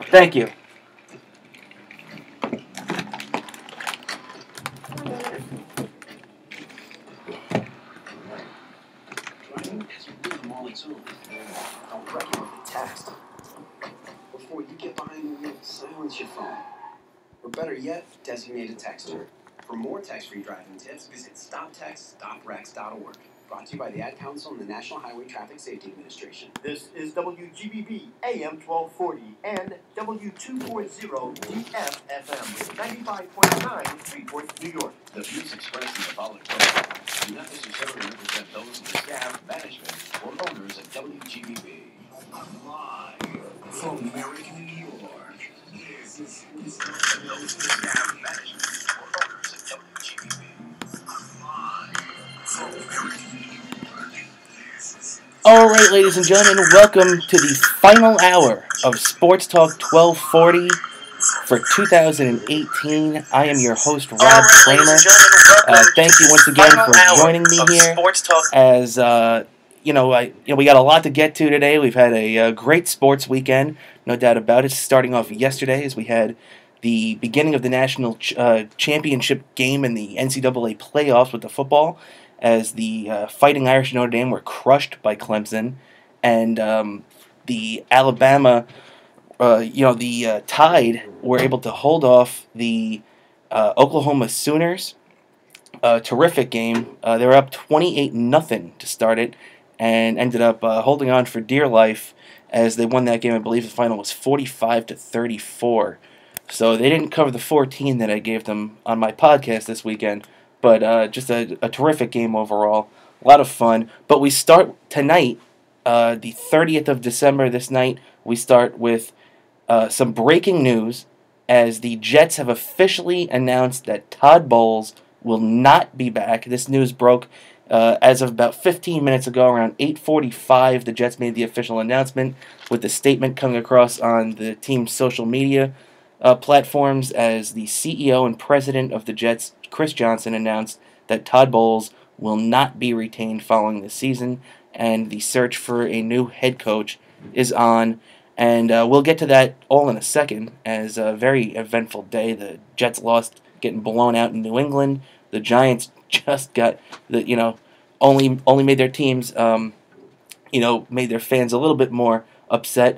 Thank you. Don't wreck it with a text. Before you get behind the wheel, silence your phone. Or better yet, designate a texter. For more text-free driving tips, visit stoptextstoprex.org. Brought to you by the Ad Council and the National Highway Traffic Safety Administration. This is WGBB AM 1240 and W240 DF FM with 95.9 Freeport, New York. The views expressed in the following program do not necessarily represent those of the staff, management, or owners of WGBB. Live from American New York, this is Those of the staff, management, or owners of WGBB. live from American New York. This is All right, ladies and gentlemen, welcome to the final hour of Sports Talk 1240 for 2018. I am your host, Rob Cramer. Thank you once again for joining me here. As we got a lot to get to today. We've had a great sports weekend, no doubt about it. Starting off yesterday, as we had the beginning of the national championship game in the NCAA playoffs with the football, as the Fighting Irish Notre Dame were crushed by Clemson, and the Alabama, the Tide were able to hold off the Oklahoma Sooners. Terrific game. They were up 28-0 to start it, and ended up holding on for dear life as they won that game. I believe the final was 45-34. So they didn't cover the 14 that I gave them on my podcast this weekend, but just a terrific game overall. A lot of fun. But we start tonight, the 30th of December, this night, we start with some breaking news as the Jets have officially announced that Todd Bowles will not be back. This news broke as of about 15 minutes ago, around 8:45. The Jets made the official announcement with the statement coming across on the team's social media platforms as the CEO and president of the Jets, Chris Johnson, announced that Todd Bowles will not be retained following the season, and the search for a new head coach is on. And we'll get to that all in a second, as a very eventful day. The Jets lost, getting blown out in New England. The Giants just got only made their teams, made their fans a little bit more upset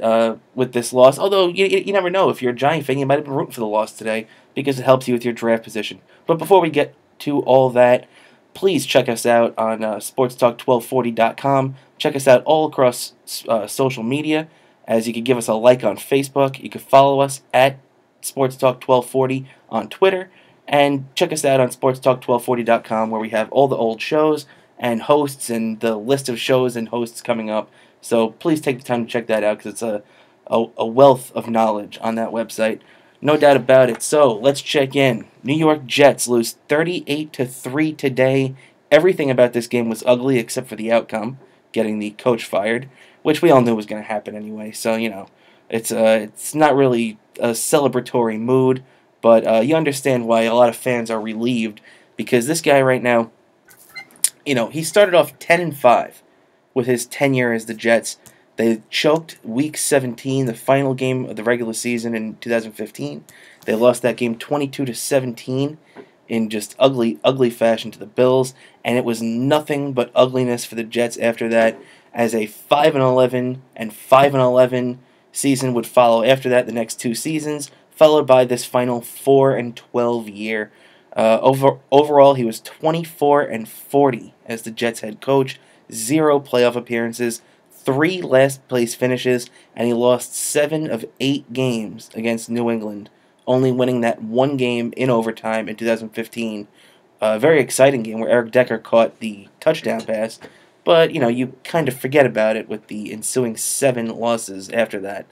with this loss. Although you never know, if you're a Giant fan, you might have been rooting for the loss today because it helps you with your draft position. But before we get to all that, please check us out on SportsTalk1240.com. Check us out all across social media, as you can give us a like on Facebook. You can follow us at SportsTalk1240 on Twitter. And check us out on SportsTalk1240.com, where we have all the old shows and hosts and the list of shows and hosts coming up. So please take the time to check that out, because it's a wealth of knowledge on that website. No doubt about it. So let's check in. New York Jets lose 38-3 today. Everything about this game was ugly except for the outcome, getting the coach fired, which we all knew was going to happen anyway. So, it's not really a celebratory mood. But you understand why a lot of fans are relieved, because this guy right now, he started off 10-5 with his tenure as the Jets. They choked Week 17, the final game of the regular season in 2015. They lost that game 22-17 in just ugly, ugly fashion to the Bills, and it was nothing but ugliness for the Jets after that, as a 5-11 and 5-11 season would follow after that the next two seasons, followed by this final 4-12 year. Overall, he was 24-40 as the Jets head coach, 0 playoff appearances, 3 last-place finishes, and he lost 7 of 8 games against New England, only winning that one game in overtime in 2015. A very exciting game where Eric Decker caught the touchdown pass, but, you kind of forget about it with the ensuing 7 losses after that.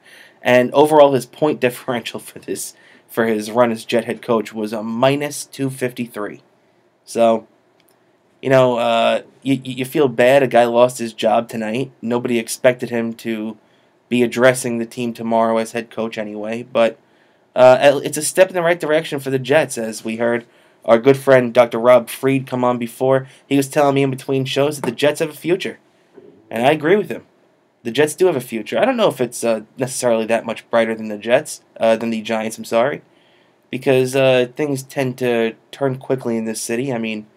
And overall, his point differential for his run as Jet head coach was a -253. So, you feel bad. A guy lost his job tonight. Nobody expected him to be addressing the team tomorrow as head coach anyway. But it's a step in the right direction for the Jets, as we heard our good friend Dr. Rob Fried come on before. He was telling me in between shows that the Jets have a future. And I agree with him. the Jets do have a future. I don't know if it's necessarily that much brighter than the Giants. I'm sorry, because things tend to turn quickly in this city. I mean,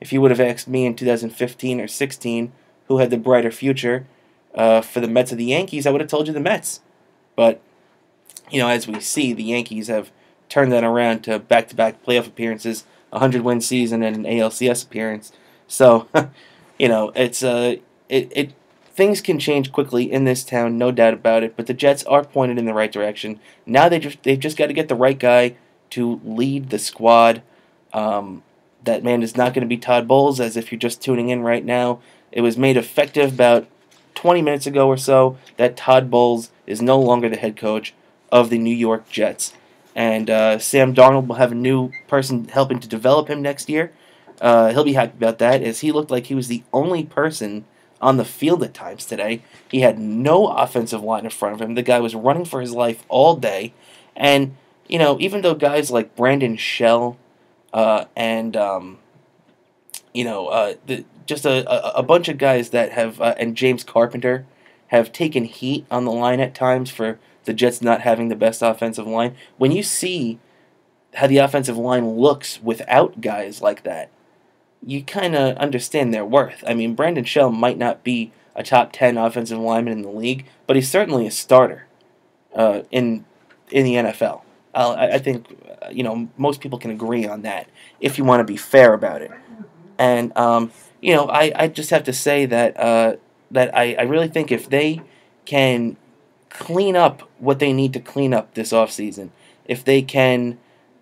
if you would have asked me in 2015 or 16 who had the brighter future for the Mets or the Yankees, I would have told you the Mets. But as we see, the Yankees have turned that around to back-to-back playoff appearances, a 100-win season, and an ALCS appearance. So, it's things can change quickly in this town, no doubt about it. But the Jets are pointed in the right direction. Now they've just got to get the right guy to lead the squad. That man is not going to be Todd Bowles, as if you're just tuning in right now. It was made effective about 20 minutes ago or so that Todd Bowles is no longer the head coach of the New York Jets. And Sam Darnold will have a new person helping to develop him next year. He'll be happy about that, as he looked like he was the only person on the field at times today. He had no offensive line in front of him. The guy was running for his life all day. And, even though guys like Brandon Shell and just a bunch of guys that have, and James Carpenter, have taken heat on the line at times for the Jets not having the best offensive line. When you see how the offensive line looks without guys like that, you kind of understand their worth. I mean, Brandon Shell might not be a top 10 offensive lineman in the league, but he's certainly a starter in the NFL. I think most people can agree on that if you want to be fair about it. And I just have to say that I really think if they can clean up what they need to clean up this offseason, if they can,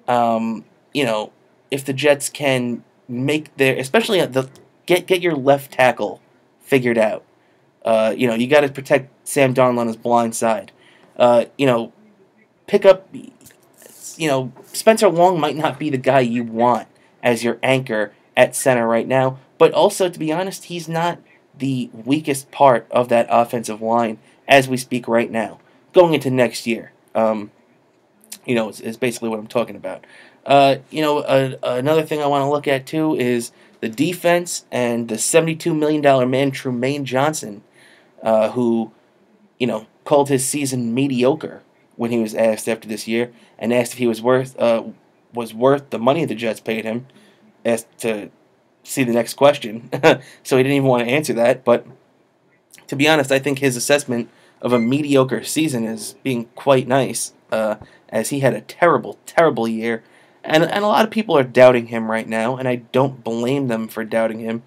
if the Jets can make their, especially get your left tackle figured out. You got to protect Sam Darnold on his blind side. Pick up, Spencer Long might not be the guy you want as your anchor at center right now, but also, to be honest, he's not the weakest part of that offensive line as we speak right now. Going into next year, is basically what I'm talking about. Another thing I want to look at too is the defense and the $72 million man Trumaine Johnson, who, called his season mediocre when he was asked after this year, and asked if he was worth the money the Jets paid him. Asked to see the next question, so he didn't even want to answer that. But to be honest, I think his assessment of a mediocre season is being quite nice, as he had a terrible, terrible year. And a lot of people are doubting him right now, and I don't blame them for doubting him.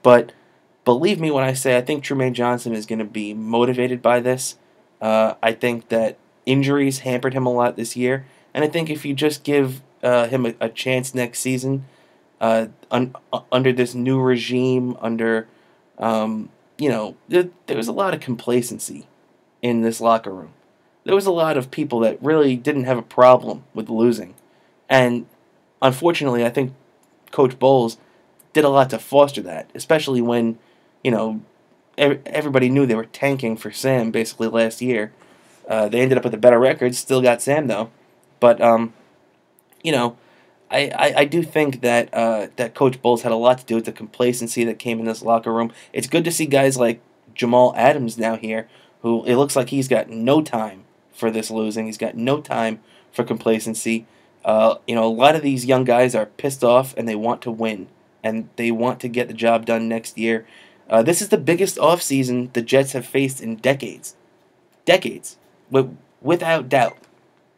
But believe me when I say I think Trumaine Johnson is going to be motivated by this. I think that injuries hampered him a lot this year, and I think if you just give him a chance next season, under this new regime, there was a lot of complacency in this locker room. There was a lot of people that really didn't have a problem with losing. And unfortunately, I think Coach Bowles did a lot to foster that, especially when, everybody knew they were tanking for Sam basically last year. They ended up with a better record, still got Sam though. But, I do think that that Coach Bowles had a lot to do with the complacency that came in this locker room. It's good to see guys like Jamal Adams now here, who it looks like he's got no time for this losing. He's got no time for complacency. A lot of these young guys are pissed off and they want to win, and they want to get the job done next year. This is the biggest offseason the Jets have faced in decades. Decades. Without doubt.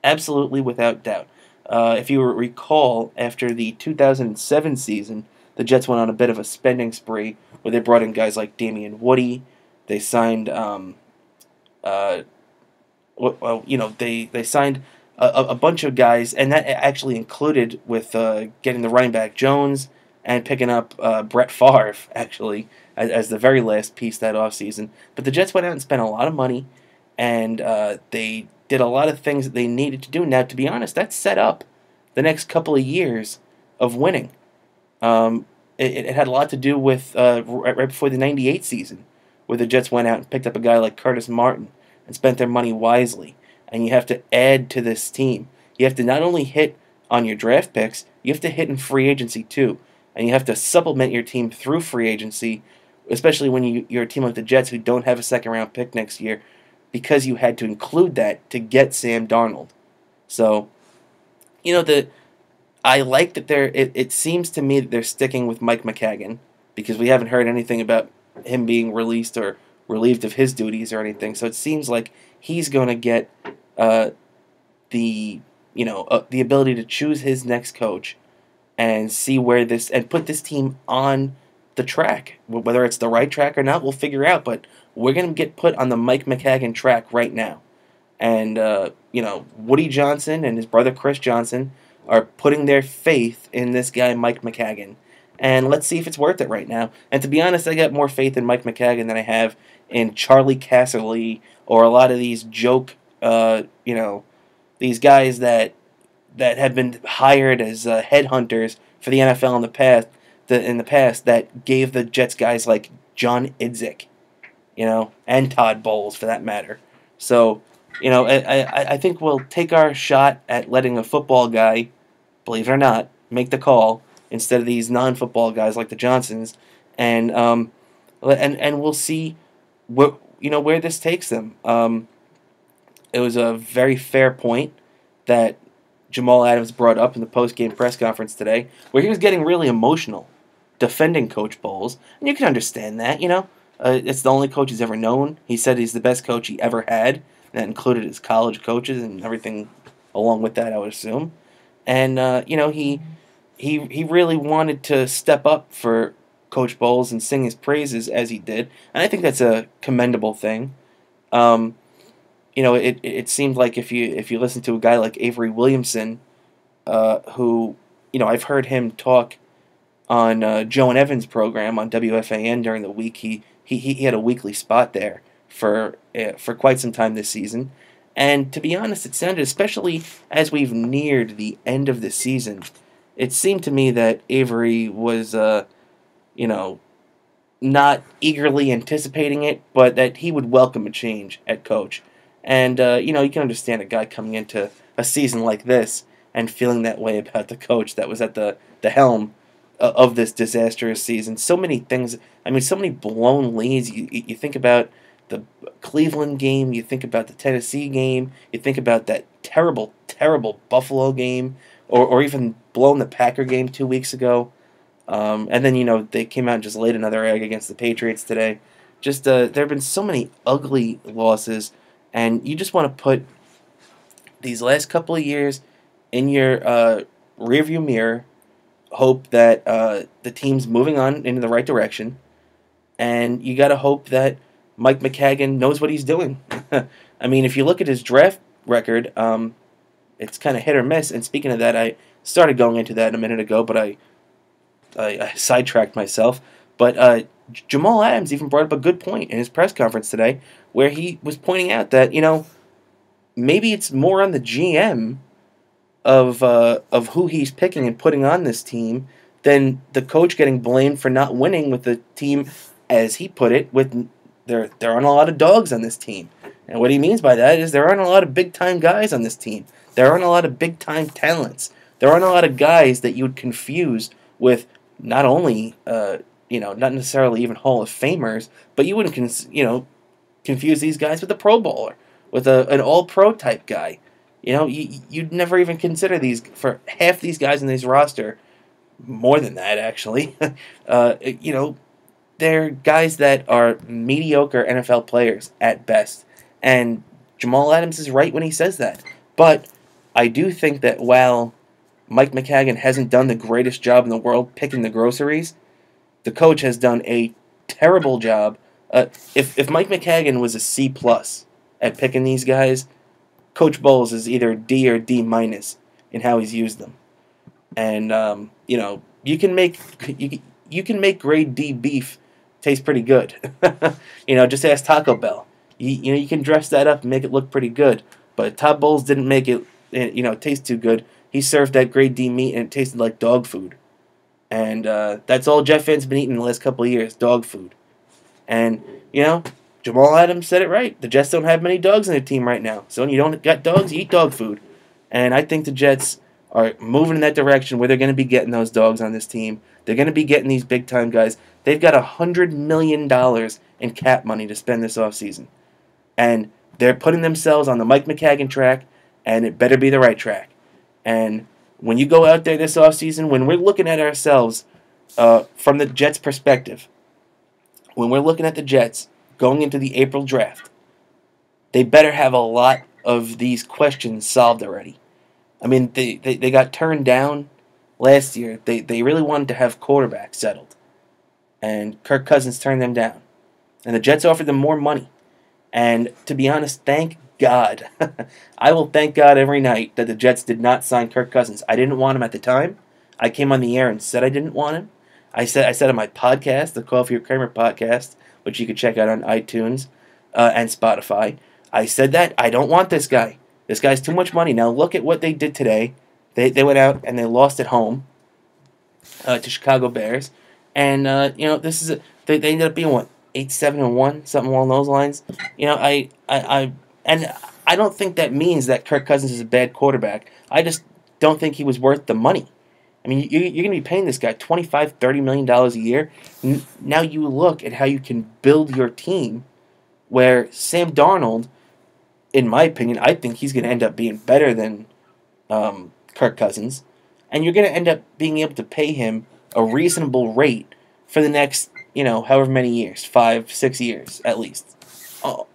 Absolutely without doubt. If you recall, after the 2007 season, the Jets went on a bit of a spending spree where they brought in guys like Damian Woody. They signed, they signed a bunch of guys, and that actually included with getting the running back Jones and picking up Brett Favre, actually, as the very last piece that offseason. But the Jets went out and spent a lot of money, and they did a lot of things that they needed to do. Now, to be honest, that set up the next couple of years of winning. It had a lot to do with right before the 98 season, where the Jets went out and picked up a guy like Curtis Martin and spent their money wisely. And you have to add to this team. You have to not only hit on your draft picks, you have to hit in free agency too. And you have to supplement your team through free agency especially when you're a team like the Jets who don't have a second-round pick next year, because you had to include that to get Sam Darnold. So, I like that it seems to me that they're sticking with Mike McCagan, because we haven't heard anything about him being released or relieved of his duties or anything. So it seems like he's going to get the ability to choose his next coach and see and put this team on the track. Whether it's the right track or not, we'll figure out. But we're going to get put on the Mike McCagan track right now. And Woody Johnson and his brother Chris Johnson are putting their faith in this guy Mike McCagan. And let's see if it's worth it right now. And to be honest, I got more faith in Mike McCagan than I have in Charlie Casserly or a lot of these these guys that have been hired as headhunters for the NFL in the past that gave the Jets guys like John Idzik, and Todd Bowles for that matter. So, I think we'll take our shot at letting a football guy, believe it or not, make the call instead of these non-football guys like the Johnsons, and we'll see where this takes them. It was a very fair point that Jamal Adams brought up in the post-game press conference today, where he was getting really emotional defending Coach Bowles, and you can understand that. It's the only coach he's ever known. He said he's the best coach he ever had. That included his college coaches and everything along with that, I would assume. And he really wanted to step up for Coach Bowles and sing his praises as he did, and I think that's a commendable thing. It seemed like if you listen to a guy like Avery Williamson, who I've heard him talk on Joe and Evans' program on WFAN during the week. He had a weekly spot there for quite some time this season, and to be honest, it sounded, especially as we've neared the end of the season, it seemed to me that Avery was not eagerly anticipating it, but that he would welcome a change at coach. And, you can understand a guy coming into a season like this and feeling that way about the coach that was at the helm of this disastrous season. So many things, so many blown leads. You think about the Cleveland game, you think about the Tennessee game, you think about that terrible, terrible Buffalo game, or even blowing the Packer game 2 weeks ago. And then, they came out and just laid another egg against the Patriots today. Just, there have been so many ugly losses, and you just want to put these last couple of years in your rearview mirror, hope that the team's moving on into the right direction, and you got to hope that Mike McCagan knows what he's doing. If you look at his draft record, it's kind of hit or miss, and speaking of that, I started going into that a minute ago, but I sidetracked myself. But Jamal Adams even brought up a good point in his press conference today, where he was pointing out that maybe it's more on the GM of who he's picking and putting on this team than the coach getting blamed for not winning with the team, as he put it. There aren't a lot of dogs on this team, and what he means by that is there aren't a lot of big time guys on this team. There aren't a lot of big time talents. There aren't a lot of guys that you would confuse with not only not necessarily even Hall of Famers, but you wouldn't confuse these guys with a Pro Bowler, with an All-Pro type guy. You'd never even consider these, for half these guys in this roster, more than that actually. They're guys that are mediocre NFL players at best, and Jamal Adams is right when he says that. But I do think that while Mike McCagan hasn't done the greatest job in the world picking the groceries, the coach has done a terrible job. If Mike McCagan was a C+ at picking these guys, Coach Bowles is either D or D- in how he's used them. And you can make grade D beef taste pretty good. Just ask Taco Bell. You can dress that up and make it look pretty good. But Todd Bowles didn't make it taste too good. He served that grade D meat and it tasted like dog food. And that's all Jet fans have been eating in the last couple of years, dog food. And, Jamal Adams said it right. The Jets don't have many dogs in their team right now. So when you don't got dogs, you eat dog food. And I think the Jets are moving in that direction where they're going to be getting those dogs on this team. They're going to be getting these big-time guys. They've got $100 million in cap money to spend this offseason. And they're putting themselves on the Mike McCagan track, and it better be the right track. And when you go out there this offseason, when we're looking at ourselves from the Jets' perspective, when we're looking at the Jets going into the April draft, they better have a lot of these questions solved already. I mean, they got turned down last year. They really wanted to have quarterback settled. And Kirk Cousins turned them down. And the Jets offered them more money. And to be honest, thank God. I will thank God every night that the Jets did not sign Kirk Cousins. I didn't want him at the time. I came on the air and said I didn't want him. I said on my podcast, the Coffee or Kramer podcast, which you can check out on iTunes and Spotify, I said that I don't want this guy. This guy's too much money. Now look at what they did today. They went out and they lost at home to Chicago Bears. And, this is they ended up being, 8-7-1, something along those lines. I don't think that means that Kirk Cousins is a bad quarterback. I just don't think he was worth the money. I mean, you're going to be paying this guy $25-30 million a year. Now you look at how you can build your team where Sam Darnold, in my opinion, I think he's going to end up being better than Kirk Cousins. And you're going to end up being able to pay him a reasonable rate for the next, however many years, 5-6 years at least.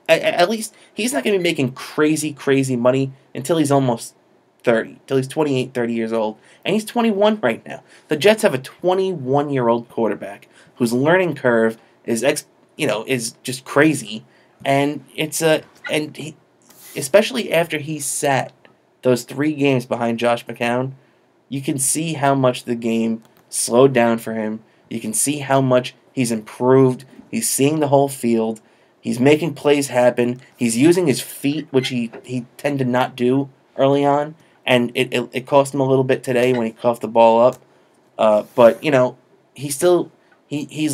At least he's not going to be making crazy money until he's almost 30, till he's 28, 30 years old. And he's 21 right now. The Jets have a 21-year-old quarterback whose learning curve is just crazy. And especially after he sat those 3 games behind Josh McCown, you can see how much the game slowed down for him. You can see how much he's improved. He's seeing the whole field. He's making plays happen. He's using his feet, which he tended to not do early on. And it cost him a little bit today when he coughed the ball up. But he's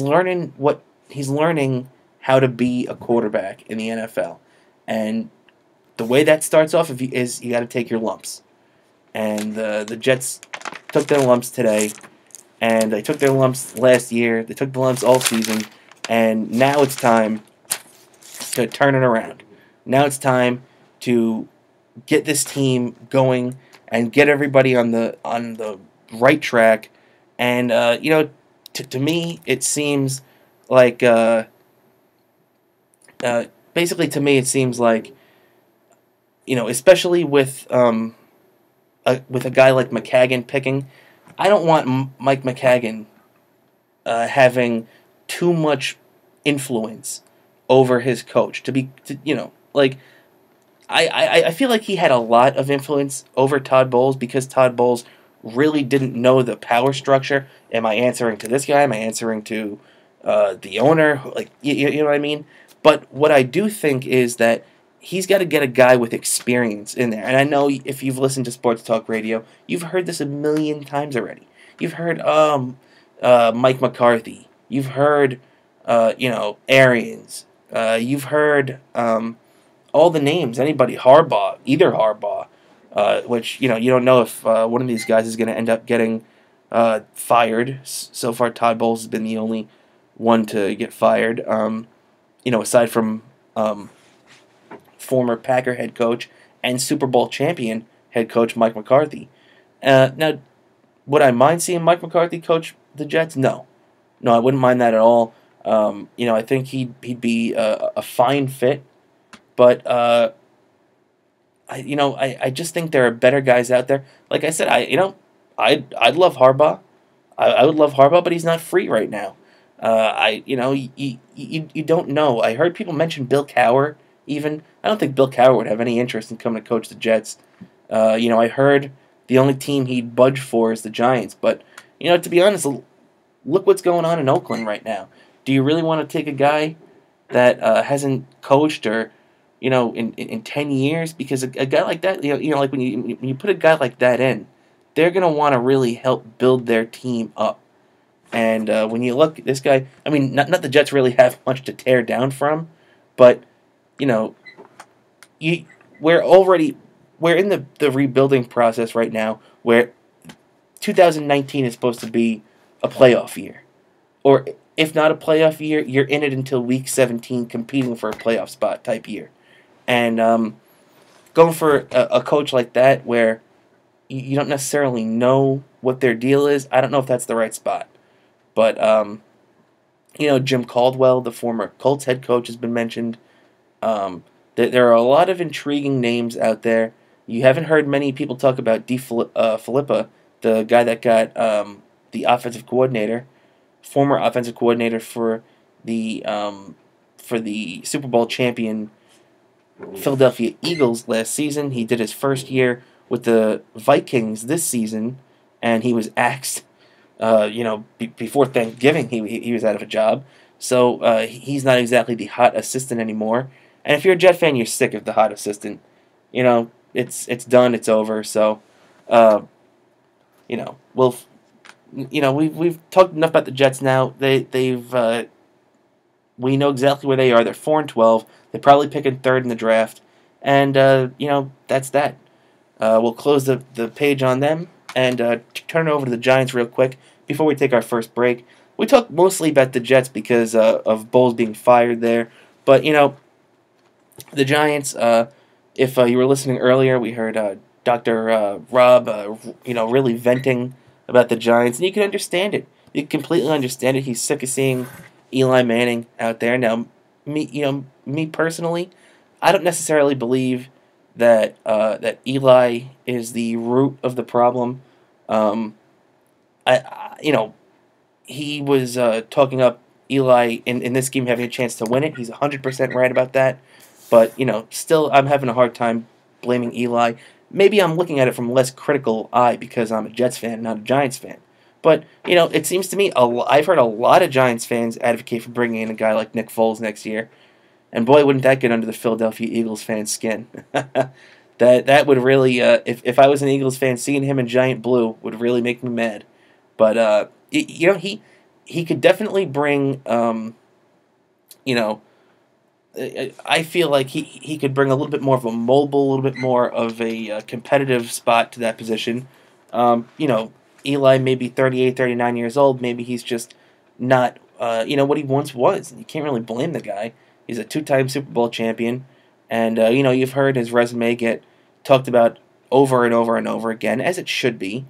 learning how to be a quarterback in the NFL. And the way that starts off is you got to take your lumps. And the Jets took their lumps today. And they took their lumps last year. They took the lumps all season. And now it's time to turn it around. Now it's time to get this team going and get everybody on the right track. And to me, it seems like basically to me it seems like especially with a guy like McCagan picking, I don't want Mike McCagan having too much influence over his coach. I feel like he had a lot of influence over Todd Bowles because Todd Bowles really didn't know the power structure. Am I answering to this guy? Am I answering to the owner? You know what I mean? But what I do think is that he's got to get a guy with experience in there. And I know if you've listened to Sports Talk Radio, you've heard this a million times already. You've heard Mike McCarthy. You've heard Arians. You've heard all the names. Anybody, Harbaugh, either Harbaugh, which you don't know if one of these guys is going to end up getting fired. So far, Todd Bowles has been the only one to get fired. Aside from former Packer head coach and Super Bowl champion head coach Mike McCarthy. Now, would I mind seeing Mike McCarthy coach the Jets? No, I wouldn't mind that at all. I think he'd be a fine fit, but I just think there are better guys out there. Like I said, I'd love Harbaugh. I would love Harbaugh, but he's not free right now. You don't know. I heard people mention Bill Cowher. Even I don't think Bill Cowher would have any interest in coming to coach the Jets. I heard the only team he'd budge for is the Giants. But to be honest, look what's going on in Oakland right now. Do you really want to take a guy that hasn't coached or in 10 years? Because a guy like that, like when you put a guy like that in, they're gonna want to really help build their team up. And when you look at this guy, I mean, not the Jets really have much to tear down from, but we're in the rebuilding process right now, where 2019 is supposed to be a playoff year, or if not a playoff year, you're in it until week 17, competing for a playoff spot type year. And going for a coach like that, where you don't necessarily know what their deal is, I don't know if that's the right spot. But Jim Caldwell, the former Colts head coach, has been mentioned. There are a lot of intriguing names out there. You haven't heard many people talk about Filippa, the guy that got the offensive coordinator, former offensive coordinator for the Super Bowl champion Philadelphia Eagles last season. He did his first year with the Vikings this season, and he was axed. Before Thanksgiving, he was out of a job, so he's not exactly the hot assistant anymore. And if you're a Jet fan, you're sick of the hot assistant. It's done, it's over. So, we've talked enough about the Jets now. We know exactly where they are. They're 4-12. They're probably picking third in the draft, and that's that. We'll close the page on them and turn it over to the Giants real quick before we take our first break. We talked mostly about the Jets because of Bowles being fired there, but the Giants. If you were listening earlier, we heard Dr. Rob, really venting about the Giants, and you can understand it. You can completely understand it. He's sick of seeing Eli Manning out there. Now, me personally, I don't necessarily believe that Eli is the root of the problem. He was talking up Eli in this game having a chance to win it. He's 100% right about that. But, still I'm having a hard time blaming Eli. Maybe I'm looking at it from a less critical eye because I'm a Jets fan, not a Giants fan. But, it seems to me, I've heard a lot of Giants fans advocate for bringing in a guy like Nick Foles next year. And boy, wouldn't that get under the Philadelphia Eagles fans' skin. That would really, if I was an Eagles fan, seeing him in giant blue would really make me mad. But, he could definitely bring, I feel like he could bring a little bit more of a mobile, a little bit more of a competitive spot to that position. Eli may be 38, 39 years old. Maybe he's just not, what he once was. You can't really blame the guy. He's a 2-time Super Bowl champion. And, you've heard his resume get talked about over and over and over again, as it should be.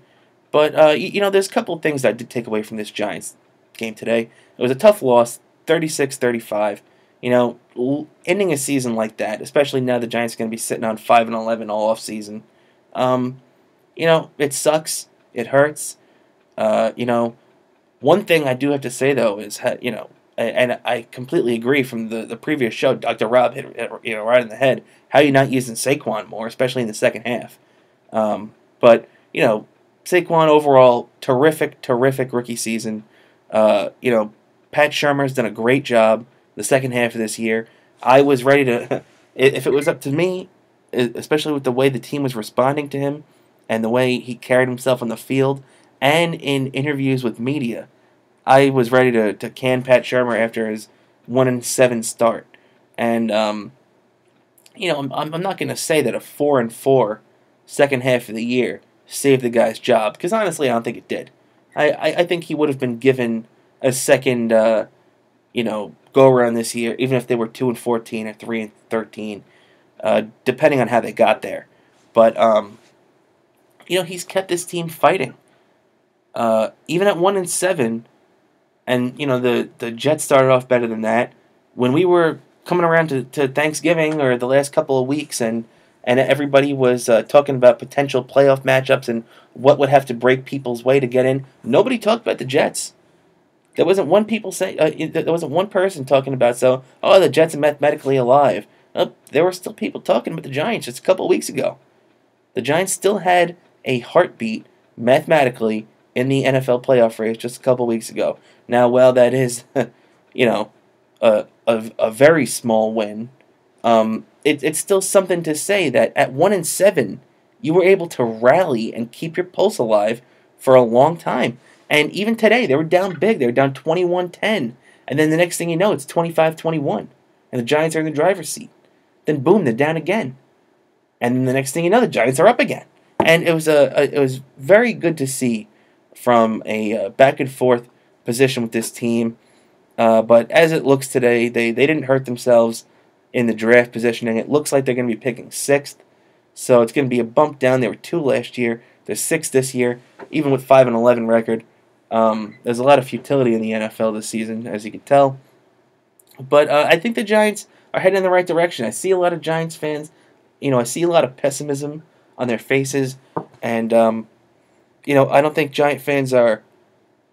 But, there's a couple of things that I did take away from this Giants game today. It was a tough loss, 36-35. Ending a season like that, especially now the Giants are going to be sitting on 5-11 all off season. It sucks. It hurts. One thing I do have to say though is, and I completely agree from the previous show. Dr. Rob hit right in the head. How are you not using Saquon more, especially in the second half? But Saquon overall terrific rookie season. Pat Shurmur's done a great job the second half of this year. I was ready to, if it was up to me, especially with the way the team was responding to him and the way he carried himself on the field and in interviews with media, I was ready to can Pat Shurmur after his 1-7 start. And, I'm not going to say that a 4-4 second half of the year saved the guy's job, because honestly, I don't think it did. I think he would have been given a second, go around this year, even if they were 2-14 or 3-13, depending on how they got there. But he's kept this team fighting, even at 1-7, and the Jets started off better than that. When we were coming around to Thanksgiving or the last couple of weeks, and everybody was talking about potential playoff matchups and what would have to break people's way to get in, nobody talked about the Jets. There wasn't one person talking about the Jets are mathematically alive. There were still people talking about the Giants just a couple of weeks ago. The Giants still had a heartbeat mathematically in the NFL playoff race just a couple of weeks ago. Now, while that is, a very small win, it's still something to say that at 1-7, you were able to rally and keep your pulse alive for a long time. And even today, they were down big. They were down 21-10. And then the next thing you know, it's 25-21. And the Giants are in the driver's seat. Then boom, they're down again. And then the next thing you know, the Giants are up again. And it was very good to see from a back and forth position with this team. But as it looks today, they didn't hurt themselves in the draft positioning. It looks like they're going to be picking 6th. So it's going to be a bump down. They were 2 last year. They're 6th this year, even with 5-11 record. There's a lot of futility in the NFL this season, as you can tell. But I think the Giants are heading in the right direction. I see a lot of Giants fans. I see a lot of pessimism on their faces. And, I don't think Giant fans are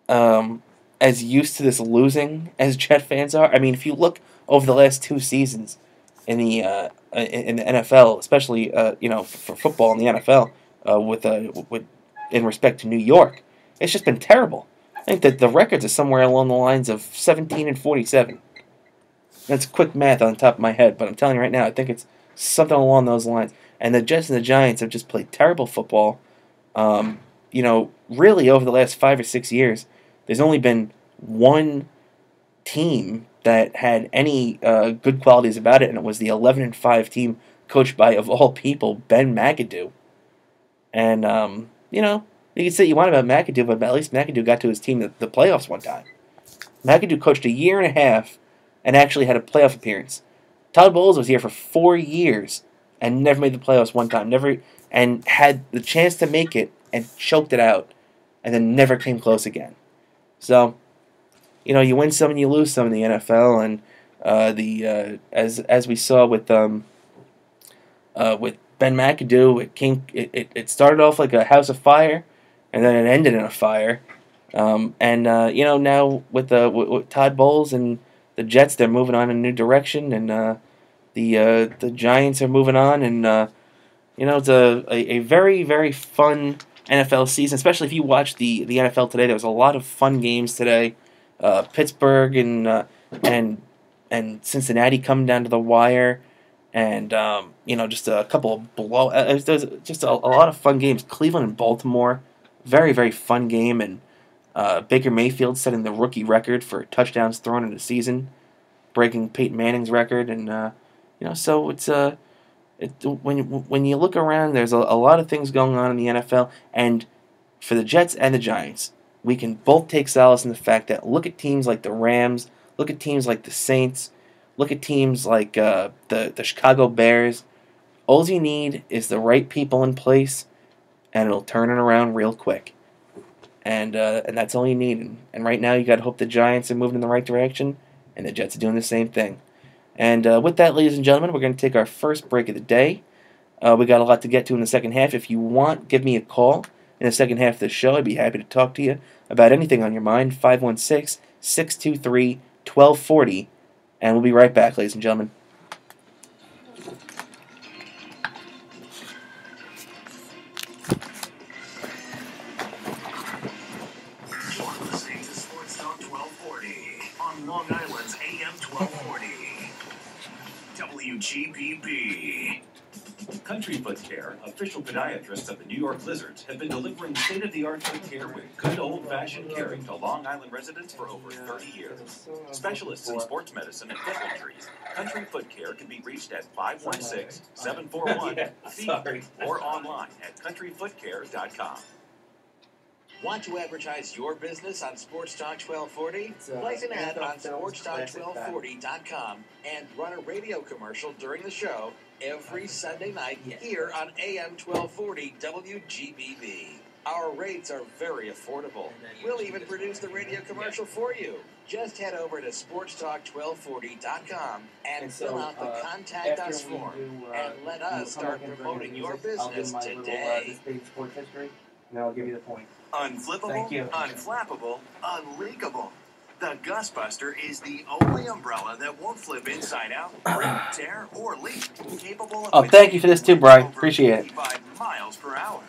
as used to this losing as Jet fans are. I mean, if you look over the last 2 seasons in the NFL, especially for football in the NFL, with in respect to New York, it's just been terrible. I think that the records are somewhere along the lines of 17-47. That's quick math on top of my head, but I'm telling you right now, I think it's something along those lines. And the Jets and the Giants have just played terrible football. Really over the last 5 or 6 years, there's only been one team that had any good qualities about it, and it was the 11-5 team coached by, of all people, Ben McAdoo. And, you can say you want about McAdoo, but at least McAdoo got to his team the playoffs one time. McAdoo coached a year and a half and actually had a playoff appearance. Todd Bowles was here for 4 years and never made the playoffs one time. And had the chance to make it and choked it out, and then never came close again. So, you win some and you lose some in the NFL, and as we saw with Ben McAdoo, it started off like a house of fire, and then it ended in a fire. Now with Todd Bowles and the Jets, they're moving on in a new direction, and the Giants are moving on, and it's a very, very fun NFL season, especially if you watch the NFL today. There was a lot of fun games today. Pittsburgh and Cincinnati coming down to the wire, and just a couple of there's just a lot of fun games. Cleveland and Baltimore, very, very fun game, and Baker Mayfield setting the rookie record for touchdowns thrown in a season, breaking Peyton Manning's record, and so it's when you look around, there's a lot of things going on in the NFL, and for the Jets and the Giants, we can both take solace in the fact that look at teams like the Rams, look at teams like the Saints, look at teams like the Chicago Bears. All you need is the right people in place, and it'll turn it around real quick. And that's all you need. And right now, you got to hope the Giants are moving in the right direction, and the Jets are doing the same thing. And with that, ladies and gentlemen, we're going to take our first break of the day. We got a lot to get to in the second half. If you want, give me a call in the second half of the show. I'd be happy to talk to you about anything on your mind. 516-623-1240. And we'll be right back, ladies and gentlemen. You're listening to Sports Talk 1240 on Long Island's AM 1240. WGBB. Country Foot Care, official podiatrists of the New York Lizards, have been delivering state-of-the-art foot care with good old-fashioned caring to Long Island residents for over 30 years. Specialists in sports medicine and foot injuries, Country Foot Care can be reached at 516-741-FEET or online at countryfootcare.com. Want to advertise your business on Sports Talk 1240? Place an ad on SportsTalk1240.com and run a radio commercial during the show every Sunday night here on AM 1240 WGBB. Our rates are very affordable. We'll even produce the radio commercial for you. Just head over to SportsTalk1240.com and fill out the Contact Us form and let us start promoting your business today. Now I'll give you the point. Unflippable, unflappable, unleakable. The Gusbuster is the only umbrella that won't flip inside out, rip, tear, or leak. Capable of Thank you for this too, Brian. Appreciate it. 55 miles per hour.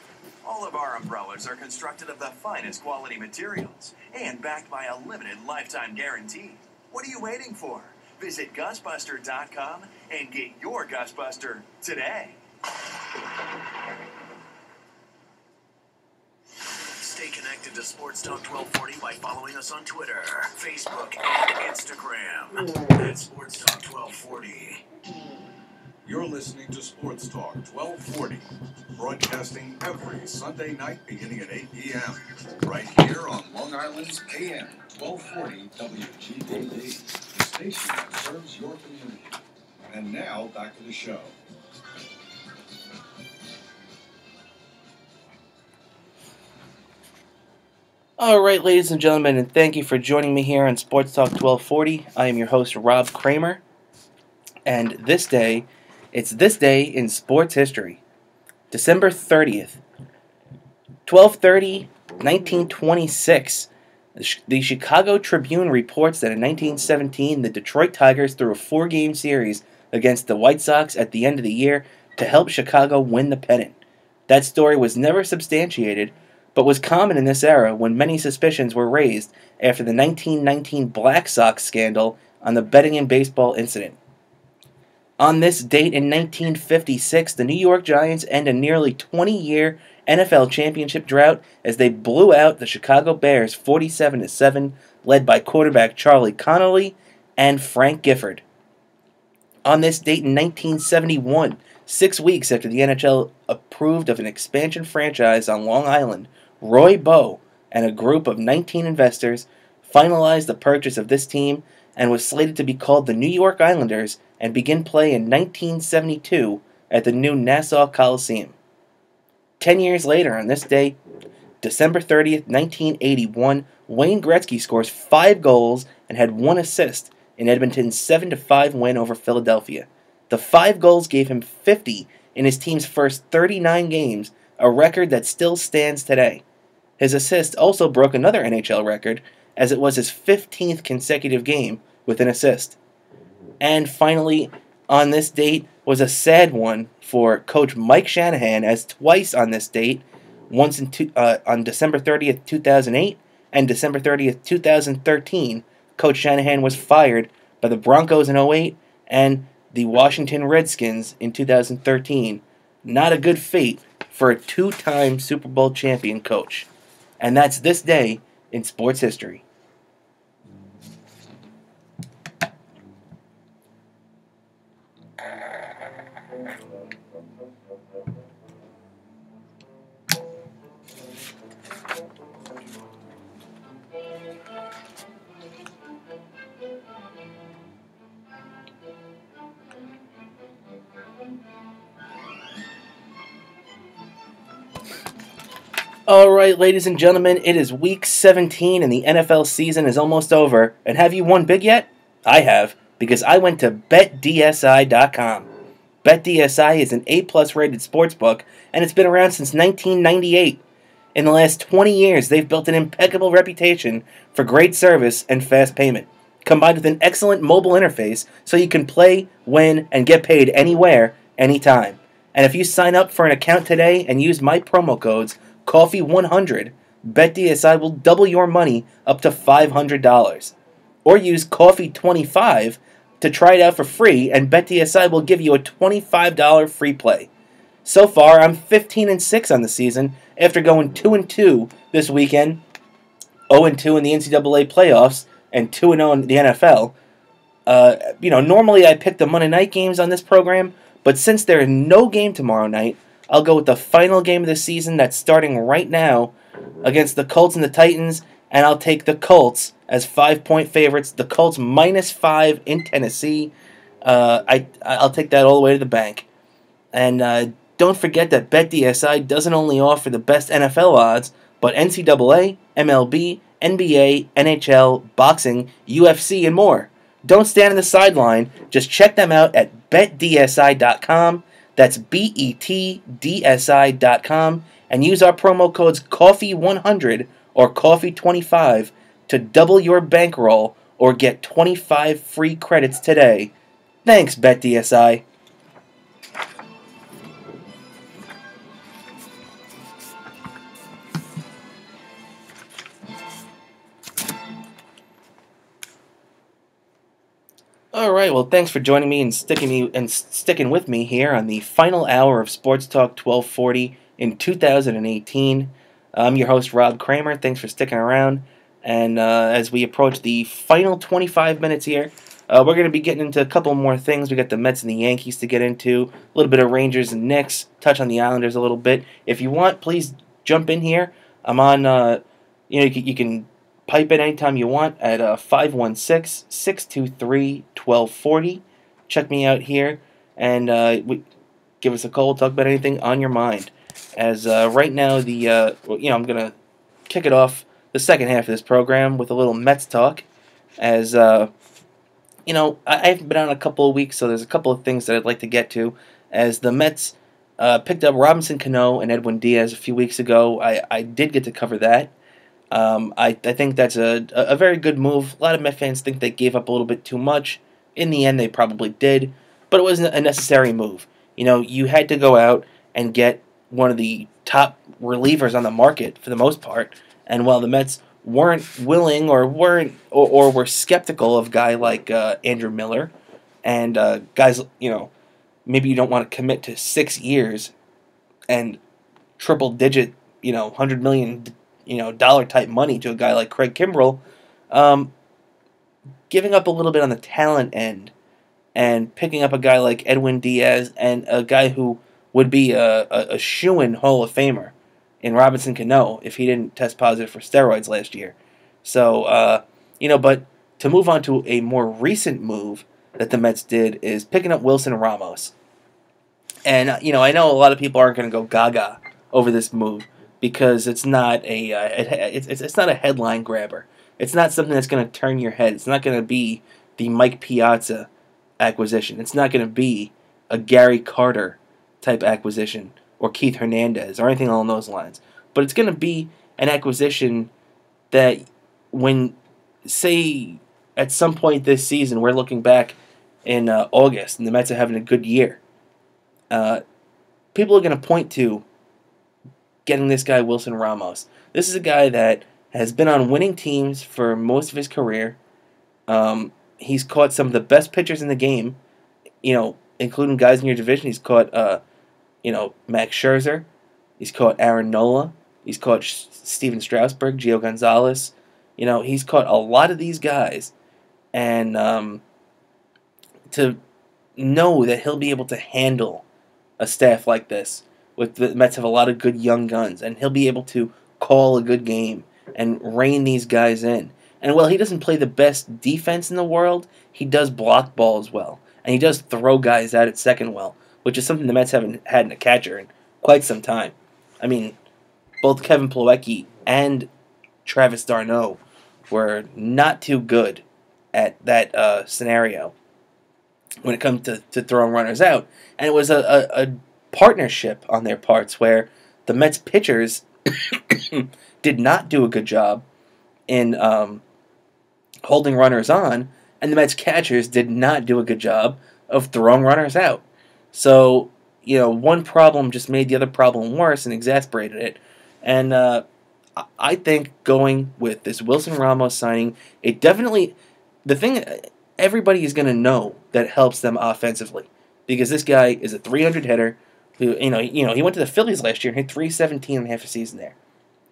All of our umbrellas are constructed of the finest quality materials and backed by a limited lifetime guarantee. What are you waiting for? Visit Gusbuster.com and get your Gusbuster today. Stay connected to Sports Talk 1240 by following us on Twitter, Facebook, and Instagram at Sports Talk 1240. You're listening to Sports Talk 1240, broadcasting every Sunday night beginning at 8 p.m. right here on Long Island's AM 1240 WGBB, the station that serves your community. And now, back to the show. All right, ladies and gentlemen, and thank you for joining me here on Sports Talk 1240. I am your host, Rob Cramer, and it's this day in sports history. December 30th, 12/30, 1926. The Chicago Tribune reports that in 1917, the Detroit Tigers threw a 4-game series against the White Sox at the end of the year to help Chicago win the pennant. That story was never substantiated, but was common in this era when many suspicions were raised after the 1919 Black Sox scandal on the betting in baseball incident. On this date in 1956, the New York Giants end a nearly 20-year NFL championship drought as they blew out the Chicago Bears 47-7, led by quarterback Charlie Connolly and Frank Gifford. On this date in 1971, 6 weeks after the NHL approved of an expansion franchise on Long Island, Roy Bowe and a group of 19 investors finalized the purchase of this team and was slated to be called the New York Islanders and begin play in 1972 at the new Nassau Coliseum. 10 years later, on this day, December 30th, 1981, Wayne Gretzky scores 5 goals and had 1 assist in Edmonton's 7-5 win over Philadelphia. The 5 goals gave him 50 in his team's first 39 games, a record that still stands today. His assist also broke another NHL record, as it was his 15th consecutive game with an assist. And finally, on this date was a sad one for Coach Mike Shanahan, as twice on this date, once on December 30th, 2008 and December 30th, 2013, Coach Shanahan was fired by the Broncos in 2008 and the Washington Redskins in 2013. Not a good fate for a 2-time Super Bowl champion coach. And that's this day in sports history. All right, ladies and gentlemen, it is week 17 and the NFL season is almost over. And have you won big yet? I have, because I went to BetDSI.com. BetDSI is an A-plus rated sportsbook, and it's been around since 1998. In the last 20 years, they've built an impeccable reputation for great service and fast payment, combined with an excellent mobile interface so you can play, win, and get paid anywhere, anytime. And if you sign up for an account today and use my promo codes, Coffee100, BetDSI will double your money up to $500. Or use Coffee25 to try it out for free, and BetDSI will give you a $25 free play. So far, I'm 15-6 on the season after going 2-2 this weekend, 0-2 in the NCAA playoffs, and 2-0 in the NFL. Normally I pick the Monday night games on this program, but since there is no game tomorrow night, I'll go with the final game of the season that's starting right now against the Colts and the Titans, and I'll take the Colts as 5-point favorites. The Colts -5 in Tennessee. I'll take that all the way to the bank. And don't forget that BetDSI doesn't only offer the best NFL odds, but NCAA, MLB, NBA, NHL, boxing, UFC, and more. Don't stand on the sideline. Just check them out at BetDSI.com. That's BetDSI.com, and use our promo codes Coffee100 or Coffee25 to double your bankroll or get 25 free credits today. Thanks, BetDSI. All right, well, thanks for joining me and sticking with me here on the final hour of Sports Talk 1240 in 2018. I'm your host, Rob Cramer. Thanks for sticking around. And as we approach the final 25 minutes here We're going to be getting into a couple more things. We got the Mets and the Yankees to get into, a little bit of Rangers and Knicks, touch on the Islanders a little bit. If you want, please jump in here. I'm on, you can pipe in anytime you want at 516-623-1240. Check me out here, and give us a call, talk about anything on your mind. As right now, I'm going to kick it off the second half of this program with a little Mets talk. As I haven't been on a couple of weeks, so there's a couple of things that I'd like to get to. As the Mets picked up Robinson Cano and Edwin Diaz a few weeks ago, I did get to cover that. I think that's a very good move. A lot of Met fans think they gave up a little bit too much. In the end, they probably did, but it wasn't a necessary move. You had to go out and get one of the top relievers on the market for the most part, and while the Mets weren't willing or were skeptical of a guy like Andrew Miller, and guys, maybe you don't want to commit to 6 years and triple-digit, $100 million, dollar type money to a guy like Craig Kimbrell, giving up a little bit on the talent end and picking up a guy like Edwin Diaz and a guy who would be a shoo-in Hall of Famer in Robinson Cano if he didn't test positive for steroids last year. So, but to move on to a more recent move that the Mets did is picking up Wilson Ramos. And, I know a lot of people aren't going to go gaga over this move because it's not it's not a headline grabber. It's not something that's going to turn your head. It's not going to be the Mike Piazza acquisition. It's not going to be a Gary Carter type acquisition or Keith Hernandez or anything along those lines. But it's going to be an acquisition that when, say, at some point this season, we're looking back in August and the Mets are having a good year, people are going to point to getting this guy Wilson Ramos. This is a guy that has been on winning teams for most of his career. He's caught some of the best pitchers in the game, including guys in your division. He's caught, Max Scherzer. He's caught Aaron Nola. He's caught Steven Strasburg, Gio Gonzalez. He's caught a lot of these guys. And to know that he'll be able to handle a staff like this, with the Mets have a lot of good young guns, and he'll be able to call a good game and rein these guys in. And while he doesn't play the best defense in the world, he does block balls well. And he does throw guys out at second well, which is something the Mets haven't had in a catcher in quite some time. I mean, both Kevin Plawecki and Travis d'Arnaud were not too good at that scenario when it comes to throwing runners out. And it was a partnership on their parts where the Mets pitchers did not do a good job in holding runners on, and the Mets catchers did not do a good job of throwing runners out. So, one problem just made the other problem worse and exasperated it. And I think going with this Wilson Ramos signing, it definitely, the thing everybody is going to know that helps them offensively, because this guy is a 300 hitter who, he went to the Phillies last year and hit 317 and half a season there.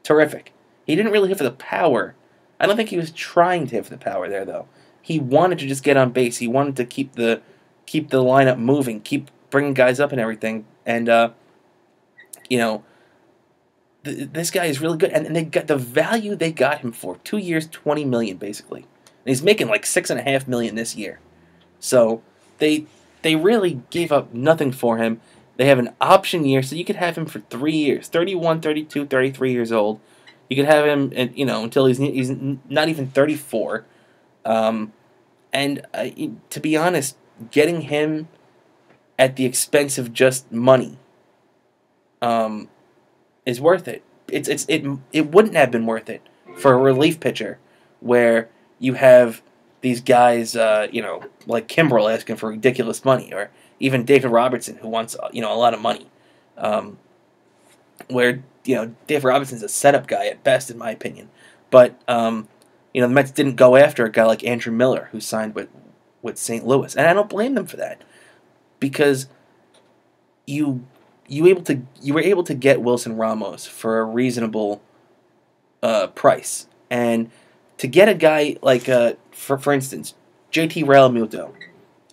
Terrific. He didn't really hit for the power. I don't think he was trying to hit for the power there, though. He wanted to just get on base. He wanted to keep the lineup moving, keep bringing guys up and everything. And this guy is really good. And they got the value they got him for. 2 years, $20 million basically. And he's making like $6.5 million this year. So they really gave up nothing for him. They have an option year, so you could have him for 3 years, 31, 32, 33 years old. You could have him, until he's not even 34. And to be honest, getting him at the expense of just money is worth it. It wouldn't have been worth it for a relief pitcher where you have these guys, like Kimbrell asking for ridiculous money, or even David Robertson who wants, a lot of money. Where, Dave Robinson's a setup guy at best, in my opinion. But, the Mets didn't go after a guy like Andrew Miller, who signed with St. Louis. And I don't blame them for that. Because you were able to get Wilson Ramos for a reasonable price. And to get a guy like, for instance, JT Realmuto.